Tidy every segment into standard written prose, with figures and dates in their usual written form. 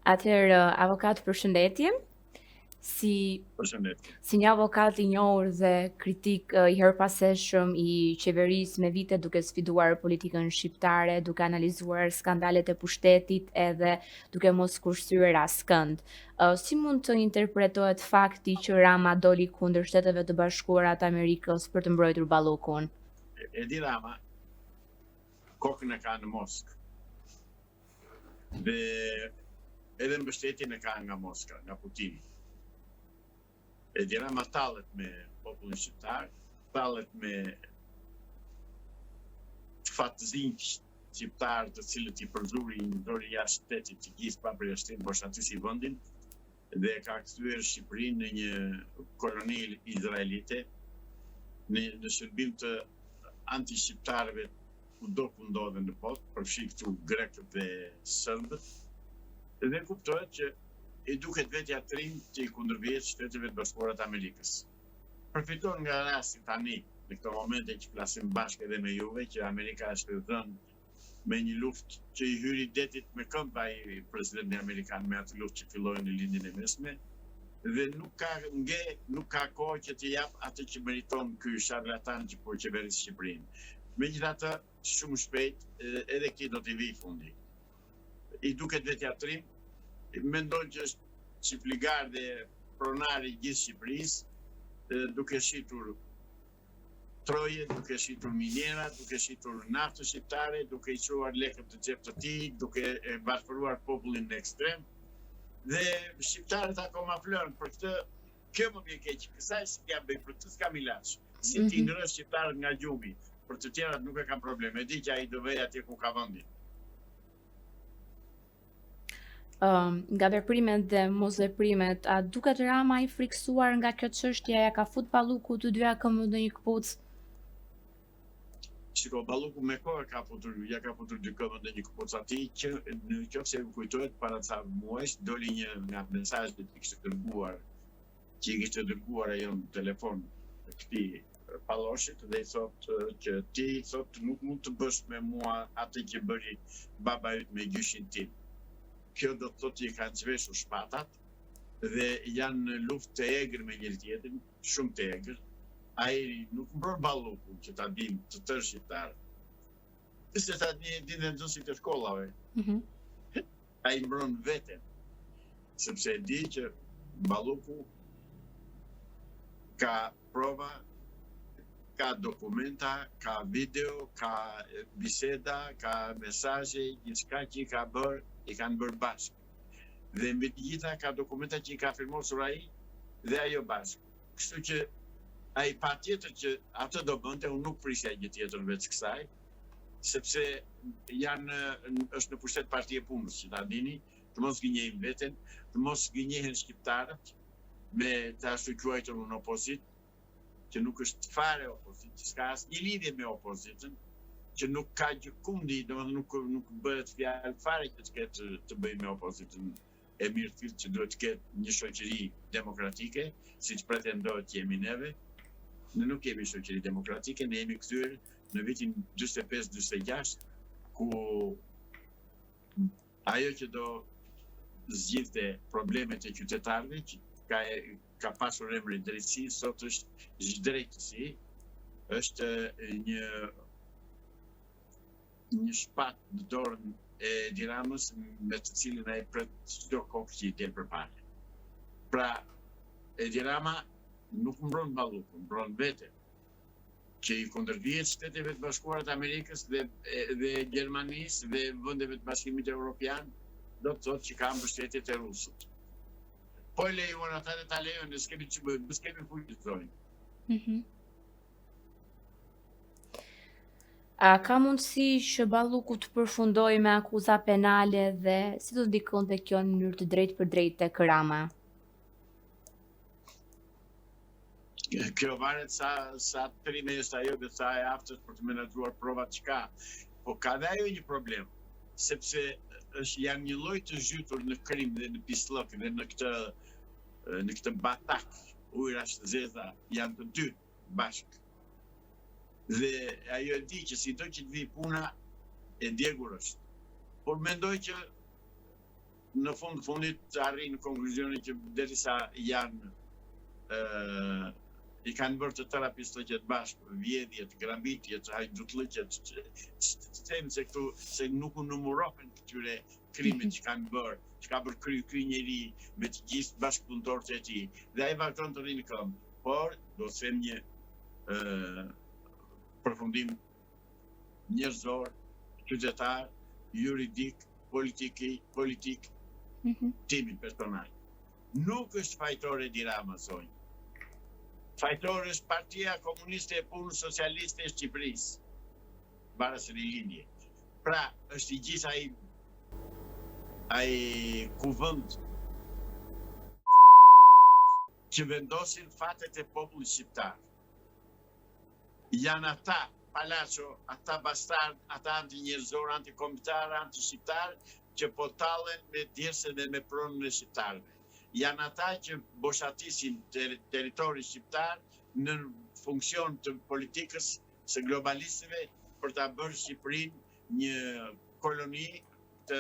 Atëherë, avokat, përshëndetje. Si një avokat i njohur dhe kritik i herpaseshëm i qeverisë me vite duke sfiduar politikën shqiptare, duke analizuar skandalet e pushtetit edhe duke mos kurthyer askënd, si mund të interpretohet fakti që Rama doli kundër Shteteve të Bashkuara të Amerikës për të mbrojtur Ballukun? Edi Rama kokën e ka në Moskë dhe edhe mbështetjen e ka nga Moska, nga Putini. Edi Rama tallet me popullin shqiptar, tallet me fatëzinj shqiptar të cilët i përdori jashtë shtetit që gjithë pa përjashtim poshtatësi i vendin dhe ka kthyer Shqipërinë në një koloni izraelite në shërbim të anti-shqiptarëve kudo ku ndodhen në botë, përfshi këtu grekët dhe serbët, dhe kuptohet që i duket vetja trim që i kundërvjeç Shteteve të Bashkuara të Amerikës. Përfiton nga rasti tani, në këto momente që flasim bashkë edhe me juve, që Amerika është dhënë me një luftë që i hyri detit me këmbë ai presidenti amerikan me atë luftë që filloi në lindjen e mesme, dhe nuk ka kohë që të jap atë që meriton ky sharlatan që po qeveris Shqipërinë. Megjithatë, shumë shpejt edhe këtij do t'i vijë fundi. I duket vetja trim, mendon që është çifligar dhe pronar i gjithë Shqipërisë, duke shitur troje, duke shitur minera, duke shitur naftë shqiptare, duke i çuar lekët të xhep të tij, duke e bashkëruar popullin në ekstrem. Dhe shqiptarët akoma flojnë për këtë. Kjo më vjen keq, kësaj s'ka bëj, për të s'kam ilaç. Si ti ndrësh shqiptarët nga gjumi, për të tjerat nuk e kanë problem. E di që ai do vej atje ku ka vendi. Nga veprimet dhe mosveprimet, a duket Rama i friksuar nga kjo çështje, ja ka fut Balluku të dyja këmbët në një këpucë? Shiko, Balluku me kohë ja ka futur dy këmbët në një këpucë atij që në qoftë se më kujtohet para ca muajsh doli një nga mesazhet që i kishte dërguar ajo në telefon këtij Palloshit dhe i thotë që ti nuk mund të bësh me mua atë që bëri baba yt me gjyshin tim. Kjo do të thotë që i kanë zhveshur shpatat dhe janë në luftë të egër me njëri tjetrin, shumë të egër. Ai nuk mbron Ballukun që ta dinë të tërë shqiptarët. Se ta dinë nxënësit e shkollave. Ai mbron veten, sepse di që Balluku ka prova, ka dokumenta, ka video, ka biseda, ka mesazhe, gjithçka që i ka bërë, i kanë bërë bashkë. Dhe mbi të gjitha ka dokumenta që i ka firmosur ai dhe ajo bashkë. Kështu që ai patjetër që atë do bënte, unë nuk prisja gjë tjetër veç kësaj, sepse është në pushtet Partia e Punës, që ta dini, të mos gënjejnë veten, të mos gënjehen shqiptarët me të ashtu quajtur në opozit, që nuk është fare opozit, që s'ka asnjë lidhje me opozitën, që nuk ka gjëkundi, domethënë nuk bëhet fjalë fare që të ketë të bëjë me opozitën e mirëfillt, që duhet të ketë një shoqëri demokratike, siç pretendohet që jemi neve. Ne nuk jemi shoqëri demokratike, ne jemi kthyer në vitin 45-46, ku ajo që do zgjidhte problemet e qytetarëve, që ka pasur emrin drejtësi, sot është zhdrejtësi, është një shpat në dorën e Edi Ramës me të cilin ai pret çdo kohë që i del përpara. Pra, Edi Rama nuk mbron Ballukun, mbron veten, që i kundërvjet Shteteve të Bashkuara të Amerikës dhe Gjermanisë dhe vendeve të Bashkimit Evropian, do të thotë që ka mbështetjet e rusët. Po e lejuan ata dhe ta lejon, ne s'kemi që bëjmë, s'kemi fuqi të thojnë. A ka mundësi që Balluku të përfundojë me akuza penale dhe si do ndikonte kjo në mënyrë të drejtë për drejtë tek Rama? Kjo varet sa prime është ajo dhe sa e aftët për të menaxhuar provat që ka. Po ka dhe ajo një problem, sepse janë një lloj të zhytur në krim dhe në pislok dhe në këtë batak, ujëra të zeza janë të dy bashkë. Dhe ajo e di që si do që të vi puna e djegur është. Por mendoj që në fundit të arrin në konkluzionin që derisa janë i kanë bërë të tëra pistolqet bashkë, vjedhjet, grambitjet, hajdutllëqet, them se këtu se nuk u numërohen këtyre krimet që kanë bërë, që ka bërë ky njeri me të gjithë bashkëpunëtorët e tij. Dhe ai vazhdon të rrinë këmbë, por do të them një përfundim njerëzor, qytetar, juridik, politik, timi personal. Nuk është fajtore Edi Rama, sonjë. Fajtore është Partia Komuniste e Punës Socialiste e Shqipërisë, bara së rilindje. Pra, është i gjithë ai kuvend që vendosin fatet e popullit shqiptar. Janë ata palaço, ata bastard, ata anti-njerëzor, antikombëtar, anti-shqiptar, që po tallen me djersën dhe me pronën e shqiptarëve. Janë ata që boshatisin territori shqiptar në funksion të politikës së globalistëve për ta bërë Shqipërinë një koloni të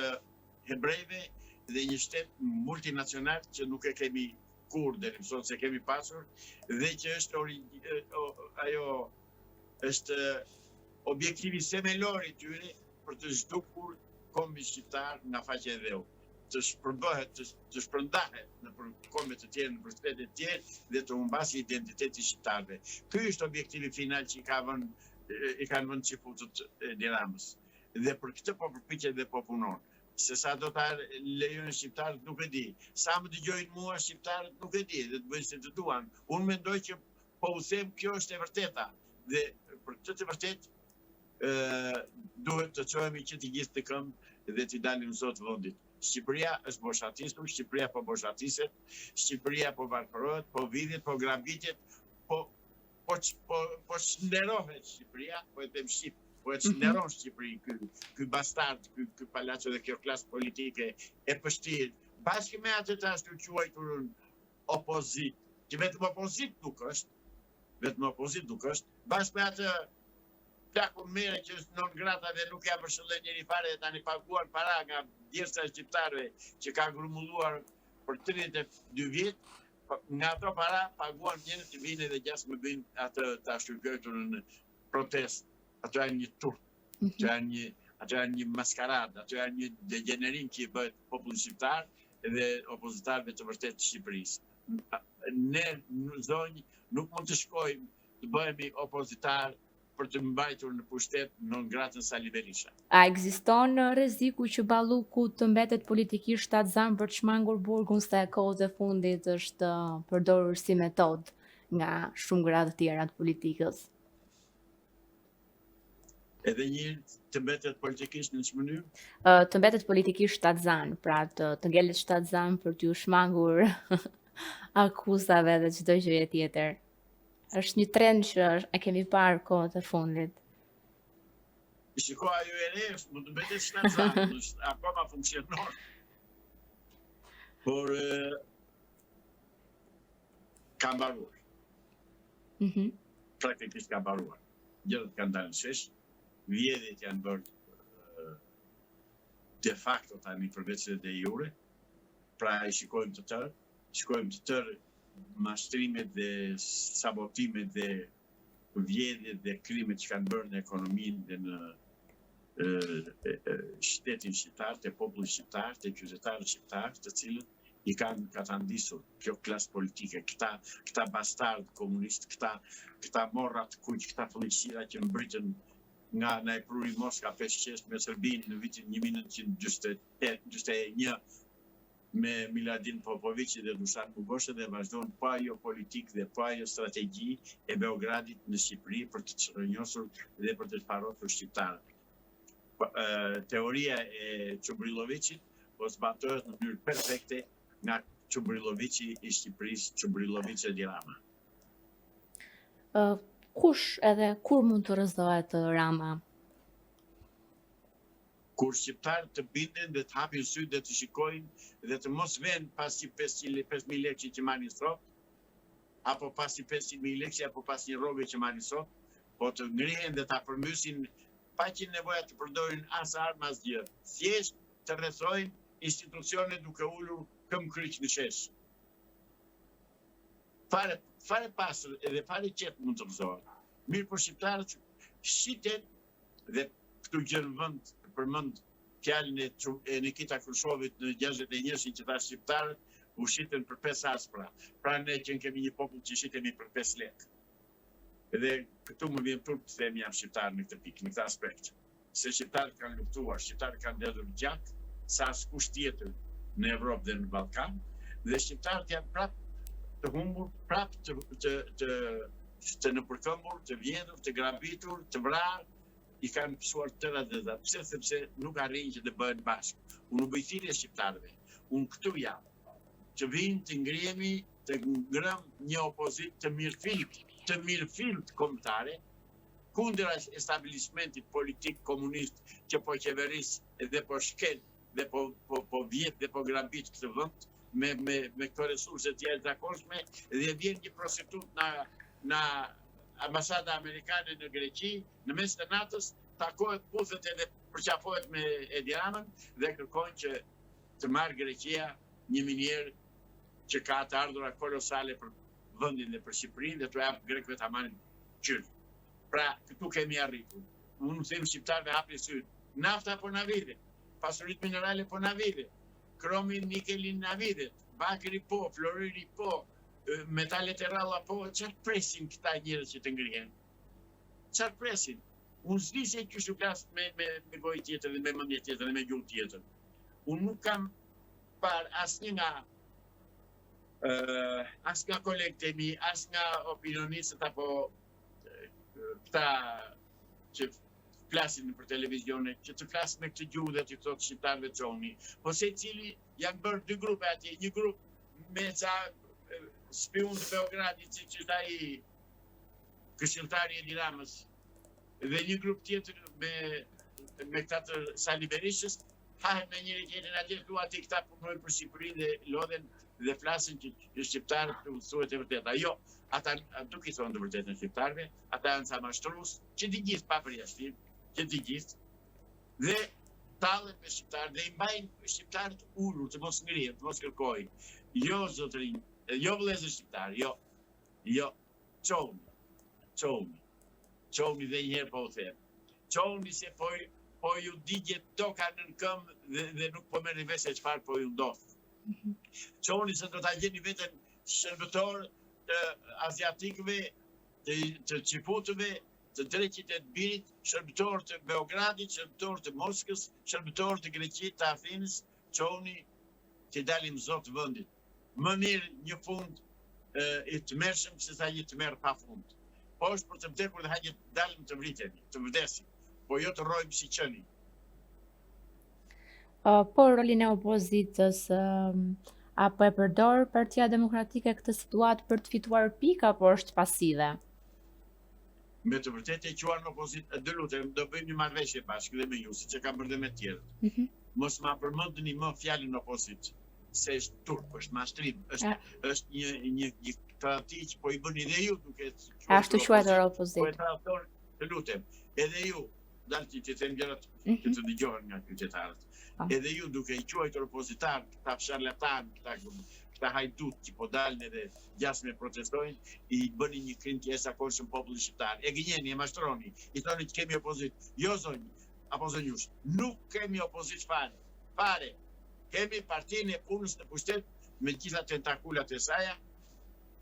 hebrejve dhe një shtet multinacional që nuk e kemi kur deri më sot se kemi pasur dhe që është objektivi themelor i tyre për të zhdukur kombi shqiptar nga faqja e dheu, të shpërndahet në kombe të tjerë, në për shtetet të tjerë dhe të humbasë identiteti shqiptarëve. Ky është objektivi final që i kanë vënë çifutët Edi Ramës. Dhe për këtë po përpiqet dhe po punon. Se sa do ta lejojnë shqiptarët nuk e di. Sa më dëgjojnë mua shqiptarët nuk e di, dhe të bëjnë se të duan. Unë mendoj që po u them kjo është e vërteta. Dhe për këtë të vërtet duhet të çohemi që të gjithë të këmbë dhe të dalim sot vendit. Shqipëria është boshatisur, Shqipëria po boshatiset, Shqipëria po varfërohet, po vidhet, po grambitjet, po shnerohet Shqipëria, po e them shqip, po e shneron Shqipëri ky bastard, ky palaço dhe kjo klasë politike e pështirë, bashkë me atë të ashtu quajtur opozit, që vetëm opozit nuk është, bashkë me atë plakun mere që është non grata dhe nuk ja përshëllën njëri fare dhe tani paguar para nga djersa shqiptarëve që ka grumbulluar për 32 vjet, nga ato para paguan njerëz që vinë dhe gjasë më bëjnë atë të ashtugjojtur në protest. Ato janë një turp, ato janë një maskarad, ato janë një degenerim që i bëhet popullit shqiptar dhe opozitarëve të vërtet të Shqipërisë. Ne në zonjë nuk mund të shkojmë të bëhemi opozitar për të mbajtur në pushtet non gratën Sali Berisha. A ekziston rreziku që Balluku të mbetet politikisht shtatzan për të shmangur burgun sa e kohës së fundit është përdorur si metodë nga shumë gra të tjera të politikës? Edhe një të mbetet politikisht në çfarë mënyrë? Të mbetet politikisht shtatzan, pra të ngelet shtatzan për t'u shmangur akuzave dhe çdo gjë tjetër. Është një trend që e kemi parë kohët e fundit. Shiko, ajo e re është, mund të mbetet shtatzan, është akoma funksionon. Por ka mbaruar. Praktikisht ka mbaruar. Gjërat kanë dalë në shesh, vjedhjet janë bërë de facto tani përveç de jure, pra e shikojmë të tërë mashtrimet dhe sabotimet dhe vjedhjet dhe krimet që kanë bërë në ekonominë dhe në shtetin shqiptar, të popullit shqiptar, të qytetarët shqiptar, të cilët i kanë katandisur kjo klasë politike, këta bastard komunist, këta morrat kuq, këta fëllëqësira që mbritën nga e pruri Moska 500 me Serbinë në vitin 1961 me Miladin Popovici dhe Dušan Mugoshe dhe vazhdojnë pa ajo politik dhe pa ajo strategji e Beogradit në Shqipëri për të çrënjosur dhe për të parosur shqiptarët. Teoria e Çubrilovicit po zbatohet në mënyrë perfekte nga Çubrilovici i Shqipërisë, Çubrilovici Edi Rama. Kush edhe kur mund të rrëzohet Rama? Kur shqiptarët të bindin dhe të hapin sytë dhe të shikojnë dhe të mos vënë pasi 5.000 lekë që marrin sot, apo pasi 500.000 lekë apo pasi një rrobe që marrin sot, po të ngrihen dhe ta përmbysin pa që nevoja të përdorin as armë as gjë. Thjesht të rrethojnë institucione duke ullur këm kryq në shesh. Fare pasër edhe fare qetë mund të mëzohet. Mirë për shqiptarët shiten dhe këtu gjënë vënd përmënd fjallin e Nikita Khrushchevit në 61 që ta shqiptarët u shiten për 5 aspra. Pra ne që kemi një popull që shitemi për 5 lek. Edhe këtu më vjen turp të themi jam shqiptar në këtë pikë, në këtë aspekt. Se shqiptarët kanë luftuar, shqiptarët kanë ndedhur gjatë, sa askush tjetër në Evropë dhe në Ballkan, dhe shqiptarët janë prapë të humbur, prapë të nëpërkëmbur, të vjedhur, të grabitur, të vrarë, i kanë pësuar tëra dhe dha. Pse? Sepse nuk arrin që të bëhen bashkë. Unë nuk bëj thirrje shqiptarëve. Unë këtu jam. Që vinë të ngrihemi, të ngrëm një opozit të mirëfilt kombëtare, kundër establishmentit politik komunist që po qeveris dhe po shkel dhe po vjet dhe po grabit këtë vend me këto resurse të jashtëzakonshme dhe vjen një prostitut në ambasada amerikane në Greqi, në mes të natës, takohet puthet edhe përqafohet me Edi Ramën dhe kërkojnë që të marrë Greqia një minjer që ka të ardhura kolosale për vendin dhe për Shqipërinë dhe të japë grekëve ta marrin qyrë. Pra, këtu kemi arritur. Unë them shqiptarëve hapni sytë. Nafta po na vide, pasuritë minerale po na vide, kromin, nikelin na vide, bakri po, floriri po, metalet e ralla po, çfarë presin këta njerëz që të ngrihen? Çfarë presin? Unë s'di se që flas me gojë tjetër dhe me mendje tjetër dhe me gjuhë tjetër. Unë nuk kam parë asnjë nga kolegët e mi, as nga opinionistët apo këta që flasin për televizione, që të flasin me këtë gjuhë dhe të thotë shqiptarëve çoni. Po se cili janë bërë dy grupe atje, një grup me ca spion të Beogradit, që është ai këshilltari i Edi Ramës, dhe një grup tjetër me këta të Sali Berishës, hahen me njëri tjetrin atje thua ti këta punojnë për Shqipërinë dhe lodhen dhe flasin që shqiptarët thuhet e vërteta. Jo, ata nuk i thonë të vërtetën shqiptarëve, ata janë sa mashtrues, që di gjithë pa përjashtim, që di gjithë, dhe tallen me shqiptarët dhe i mbajnë shqiptarët ulur, të mos ngrihen, të mos kërkojnë. Jo zotërinj, jo vëllezër shqiptar, jo, çoni dhe njëherë po u them. Çoni se po ju digjet toka nën këmbë dhe nuk po merrni vesh se çfarë po ju ndodh. Çoni se do ta gjeni veten shërbëtor të aziatikëve, të çifutëve, të Dreqit e të Birit, shërbëtor të Beogradit, shërbëtor të Moskës, shërbëtor të Greqit, të Athinës, çoni që dalim zot vendit. Më mirë një fund i të mërshëm se sa një të merr pa fund. Po është për të vdekur dhe hajde dalim të vritemi, të vdesim, po jo të rrojmë si qëni. Po rolin e opozitës, apo e përdor Partia Demokratike këtë situatë për të fituar pika, apo është pasive? Me të vërtetë e quan opozitë, do lutem, do bëjmë një marrëveshje bashkë dhe me ju, siç e kam bërë dhe me tjerët. Mos ma përmendni më fjalën opozitë, se është turp, është mashtrim, është një tradhti që po i bëni dhe ju duke ashtu quajtur opozitë. Po e tradhtor, të lutem, edhe ju, dalti të them gjërat që të dëgjohen nga qytetarët. Edhe ju duke i quajtur opozitar, këta fsharlatan, këta hajdut që po dalën edhe gjasme protestojnë, i bëni një krim të jashtëzakonshëm popullit shqiptar. E gënjeni, e mashtroni, i thoni që kemi opozit. Jo zonjë, apo zonjush, nuk kemi opozit fare. Kemi partinë e punës në pushtet me gjitha tentakulat e saja,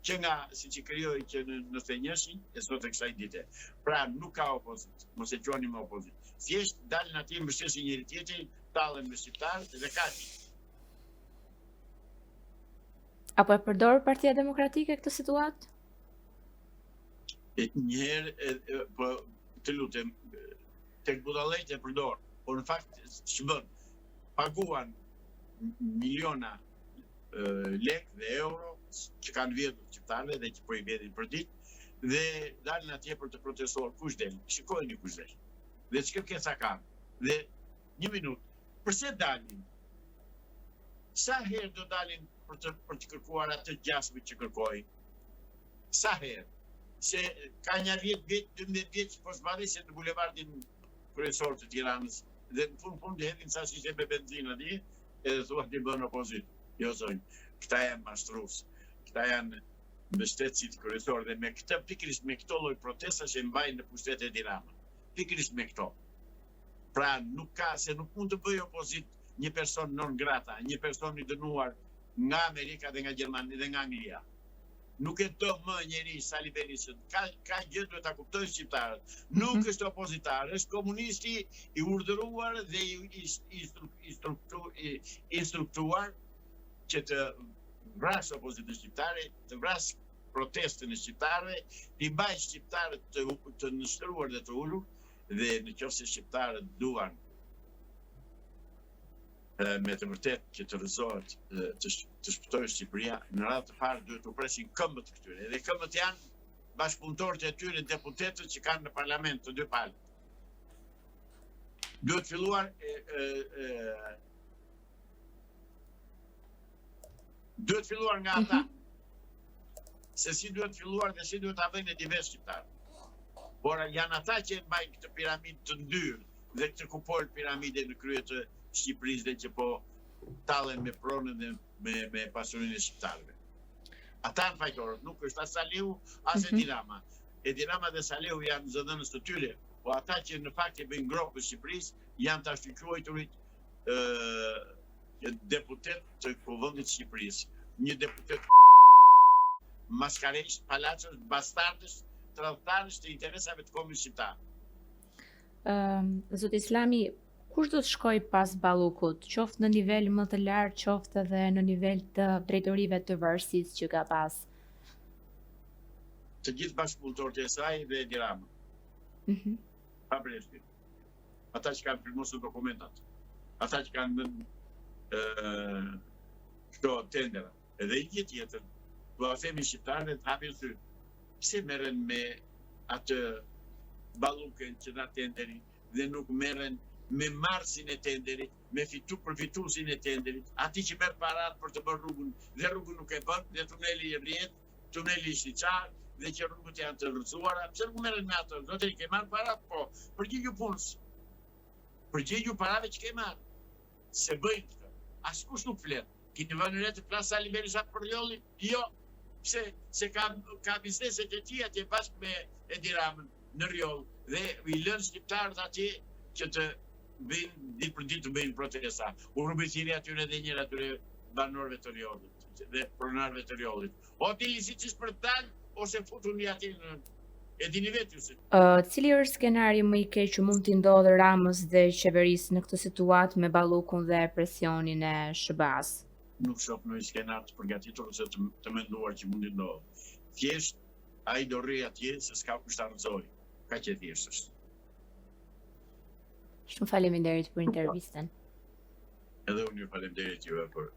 që nga si që krijoi që në thënjëshin, e sot e kësaj dite. Pra nuk ka opozit, mos e quani me opozit. Thjesht dalin atje mbështesin njëri tjetrin, tallen me shqiptarët dhe kaq. Apo e përdor Partia Demokratike këtë situatë? Njëherë, po të lutem, tek budallëjt e përdor, por në fakt ç'bën? Paguan miliona lek dhe euro që kanë vjedhur shqiptarëve dhe që po i vjedhin për ditë dhe dalin atje për të protestuar. Kush del? Shikojeni kush del. Dhe ç'kërkesa kanë. Dhe një minutë, pse dalin? Sa herë do dalin për të kërkuar atë gjasme që kërkojnë? Sa herë? Se ka një 10 vjet, 12 vjet që po zbardhin në bulevardin kryesor të Tiranës dhe në fund dhe hedhin sa shishe me benzinë atje edhe thua ti bën opozit. Jo zonjë, këta janë mashtrues, këta janë mbështetësit kryesor dhe me këtë pikërisht me këto lloj protesta që mbajnë në pushtetin e Tiranës. Pikërisht me këto. Pra nuk mund të bëjë opozit një person non grata, një person i dënuar nga Amerika dhe nga Gjermania dhe nga Anglia. Nuk e do më njeri Sali Berisha, ka gjë duhet ta kuptojnë shqiptarët. Nuk është opozitar, është komunisti i urdhëruar dhe i instruktuar që të vras opozitën shqiptare, të vras protestën e shqiptarëve, t'i bajë shqiptarët të nështruar dhe të ulur, dhe në qoftë se shqiptarët duan me të vërtet që të rëzohet të shpëtojë Shqipëria, në radhë të parë duhet të presin këmbët këtyre. Dhe këmbët janë bashkëpunëtorët e tyre deputetët që kanë në parlament të dy palët. Duhet filluar duhet filluar nga ata. Se si duhet filluar dhe si duhet ta vënë divers shqiptarë. Por janë ata që mbajnë këtë piramidë të ndyrë dhe këtë kupol piramide në krye të Shqipërisë dhe që po tallen me pronën dhe me pasurinë e shqiptarëve. Ata në fajtorët, nuk është as Saliu, as Edi Rama. Edi Rama dhe Saliu janë zëdhënës të tyre, po ata që në fakt e bëjnë gropë të Shqipërisë janë të ashtuquajturit deputet të Kuvendit të Shqipërisë. Një deputet maskaresh, palacës, bastardës, tradhtarës të interesave të kombit shqiptar. Zoti Islami, kush do të shkoj pas Ballukut, qoftë në nivel më të lartë, qoftë edhe në nivel të drejtorive të varësisë që ka pas? Të gjithë bashkëpunëtorët e saj dhe Edi Rama. Pa breshti. Ata që kanë firmosur dokumentat. Ata që kanë këto tendera. Edhe i gjithë tjetër. Do a themi shqiptarëve të hapin sy. Pse merren me atë Ballukën që dha tenderin dhe nuk merren me marrësin e tenderit, me përfituesin e tenderit, ati që merr parat për të bërë rrugën, dhe rrugën nuk e bën, dhe tuneli i rrjet, tuneli i Shqiçar, dhe që rrugët janë të rrëzuara, pse nuk merren me ato? Zotëri ke marrë parat, po, përgjigju punës. Përgjigju parave që ke marrë. Se bëjnë këtë. Askush nuk flet. Keni vënë re të flas Sali Berisha për Rjollin? Jo. Pse? Se ka bizneset e tij atje bashkë me Edi Ramën në Rjoll dhe i lënë shqiptarët atje që të bëjnë ditë për ditë të bëjnë protesta. U rrëbëthiri atyre dhe njëra atyre banorëve të Rjollit dhe pronarëve të Rjollit. O ti lizicis për të dalë ose futuni atje në e dini vetë ju se. Cili është skenari më i keq që mund t'i ndodhë Ramës dhe qeverisë në këtë situatë me Ballukun dhe presionin e SBA-s? Nuk shoh në një skenar të përgatitur ose të menduar që mund të ndodhë. Thjesht ai do rri atje se s'ka kush ta rrezojë. Kaq e thjeshtë është. Shumë faleminderit për intervistën. Edhe unë ju falenderit juve për